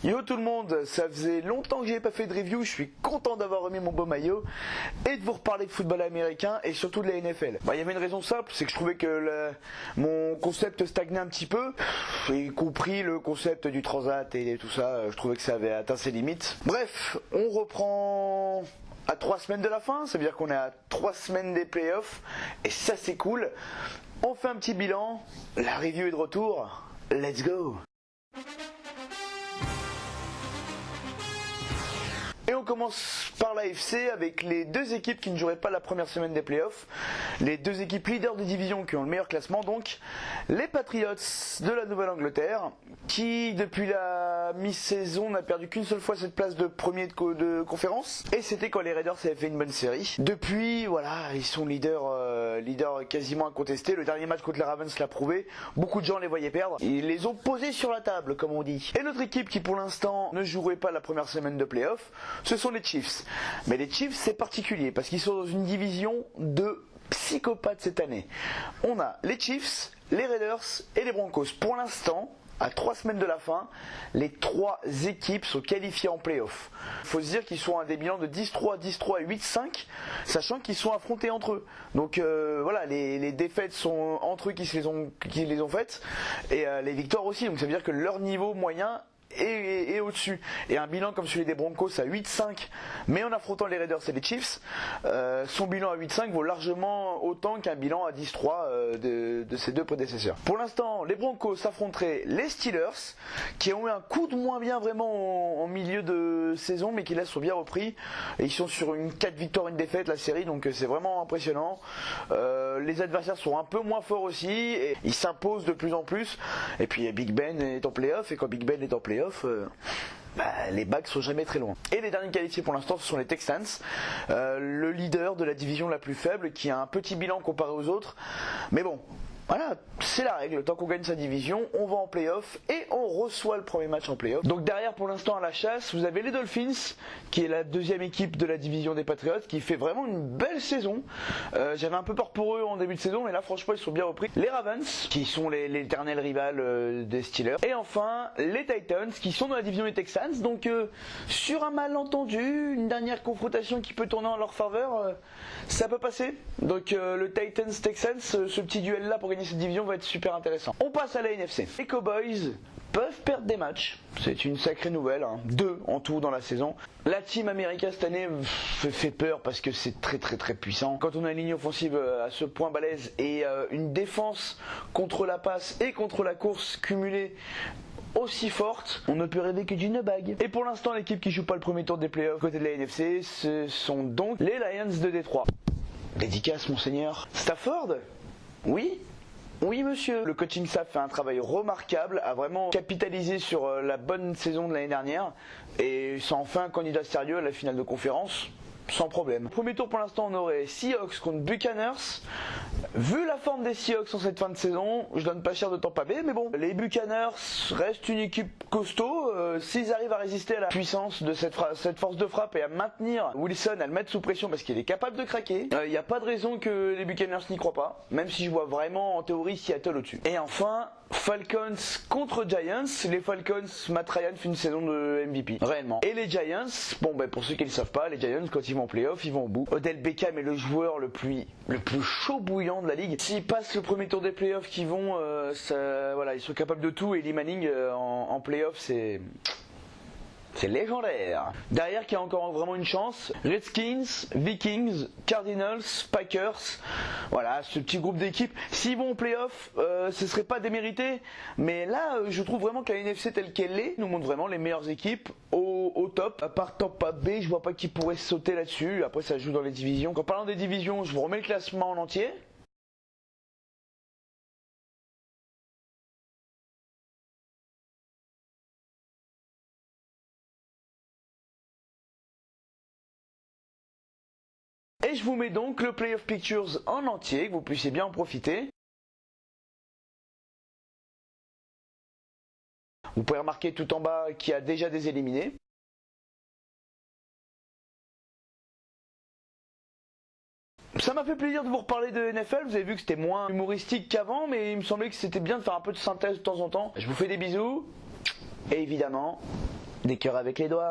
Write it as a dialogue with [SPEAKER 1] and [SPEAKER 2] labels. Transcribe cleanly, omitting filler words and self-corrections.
[SPEAKER 1] Yo tout le monde, ça faisait longtemps que j'avais pas fait de review, je suis content d'avoir remis mon beau maillot et de vous reparler de football américain et surtout de la NFL. Il y avait une raison simple, c'est que je trouvais que mon concept stagnait un petit peu, y compris le concept du transat et tout ça, je trouvais que ça avait atteint ses limites. Bref, on reprend à 3 semaines de la fin, ça veut dire qu'on est à 3 semaines des playoffs et ça c'est cool. On fait un petit bilan, la review est de retour, let's go! Et on commence par l'AFC avec les deux équipes qui ne joueraient pas la première semaine des playoffs. Les deux équipes leaders de division qui ont le meilleur classement, donc les Patriots de la Nouvelle-Angleterre, qui depuis la mi-saison n'a perdu qu'une seule fois cette place de premier de conférence. Et c'était quand les Raiders avaient fait une bonne série. Depuis, voilà, ils sont leaders quasiment incontestés. Le dernier match contre les Ravens l'a prouvé. Beaucoup de gens les voyaient perdre. Ils les ont posés sur la table, comme on dit. Et l'autre équipe qui pour l'instant ne jouerait pas la première semaine de playoffs, ce sont les Chiefs. Mais les Chiefs c'est particulier parce qu'ils sont dans une division de psychopathes cette année. On a les Chiefs, les Raiders et les Broncos. Pour l'instant, à 3 semaines de la fin, les 3 équipes sont qualifiées en playoff. Il faut se dire qu'ils sont à des bilans de 10-3, 10-3 et 8-5, sachant qu'ils sont affrontés entre eux. Donc voilà, les défaites sont entre eux qui les ont faites, et les victoires aussi. Donc ça veut dire que leur niveau moyen et au-dessus. Et un bilan comme celui des Broncos à 8-5, mais en affrontant les Raiders et les Chiefs, son bilan à 8-5 vaut largement autant qu'un bilan à 10-3 de ses deux prédécesseurs. Pour l'instant, les Broncos affronteraient les Steelers, qui ont eu un coup de moins bien vraiment en milieu de saison, mais qui là sont bien repris. Et ils sont sur une 4 victoires, une défaite la série, donc c'est vraiment impressionnant. Les adversaires sont un peu moins forts aussi, et ils s'imposent de plus en plus. Et puis Big Ben est en playoff, et quand Big Ben est en playoff, les bagues sont jamais très loin. Et les derniers qualifiés pour l'instant, ce sont les Texans, le leader de la division la plus faible, qui a un petit bilan comparé aux autres. Mais bon, voilà, c'est la règle. Tant qu'on gagne sa division, on va en playoff et on reçoit le premier match en playoff. Donc derrière, pour l'instant à la chasse, vous avez les Dolphins, qui est la deuxième équipe de la division des Patriots, qui fait vraiment une belle saison. J'avais un peu peur pour eux en début de saison, mais là franchement ils sont bien repris. Les Ravens, qui sont l'éternel rival des Steelers. Et enfin les Titans, qui sont dans la division des Texans. Donc sur un malentendu, une dernière confrontation qui peut tourner en leur faveur, ça peut passer. Donc le Titans-Texans, ce petit duel là pour gagner cette division va être super intéressant. On passe à la NFC. Les Cowboys peuvent perdre des matchs, c'est une sacrée nouvelle, 2 en tout dans la saison. La team America cette année fait peur parce que c'est très puissant. Quand on a une ligne offensive à ce point balèze et une défense contre la passe et contre la course cumulée aussi forte, on ne peut rêver que d'une bague. Et pour l'instant, l'équipe qui joue pas le premier tour des playoffs côté de la NFC, ce sont donc les Lions de Détroit. Dédicace monseigneur Stafford. Oui, monsieur. Le coaching staff fait un travail remarquable, a vraiment capitalisé sur la bonne saison de l'année dernière et c'est enfin un candidat sérieux à la finale de conférence. Sans problème. Premier tour pour l'instant on aurait Seahawks contre Buccaneers. Vu la forme des Seahawks en cette fin de saison, je donne pas cher de Tampa Bay, mais bon, les Buccaneers restent une équipe costaud. S'ils arrivent à résister à la puissance de cette force de frappe et à maintenir Wilson, à le mettre sous pression parce qu'il est capable de craquer, il n'y a pas de raison que les Buccaneers n'y croient pas, même si je vois vraiment en théorie Seattle au-dessus. Et enfin, Falcons contre Giants. Les Falcons, Matt Ryan fait une saison de MVP, réellement. Et les Giants, bon ben pour ceux qui ne le savent pas, les Giants quand ils vont en playoff, ils vont au bout. Odell Beckham est le joueur le plus chaud bouillant de la ligue. S'ils passent le premier tour des playoffs qu'ils vont, voilà, ils sont capables de tout et Eli Manning en playoff c'est légendaire. Derrière, qui a encore vraiment une chance, Redskins, Vikings, Cardinals, Packers. Voilà, ce petit groupe d'équipes. S'ils vont en playoff, ce serait pas démérité. Mais là, je trouve vraiment que la NFC telle qu'elle est nous montre vraiment les meilleures équipes au top. À part Tampa Bay, je vois pas qui pourrait sauter là-dessus. Après, ça joue dans les divisions. En parlant des divisions, je vous remets le classement en entier. Et je vous mets donc le Playoff Pictures en entier, que vous puissiez bien en profiter. Vous pouvez remarquer tout en bas qu'il y a déjà des éliminés. Ça m'a fait plaisir de vous reparler de NFL, vous avez vu que c'était moins humoristique qu'avant, mais il me semblait que c'était bien de faire un peu de synthèse de temps en temps. Je vous fais des bisous, et évidemment, Des cœurs avec les doigts.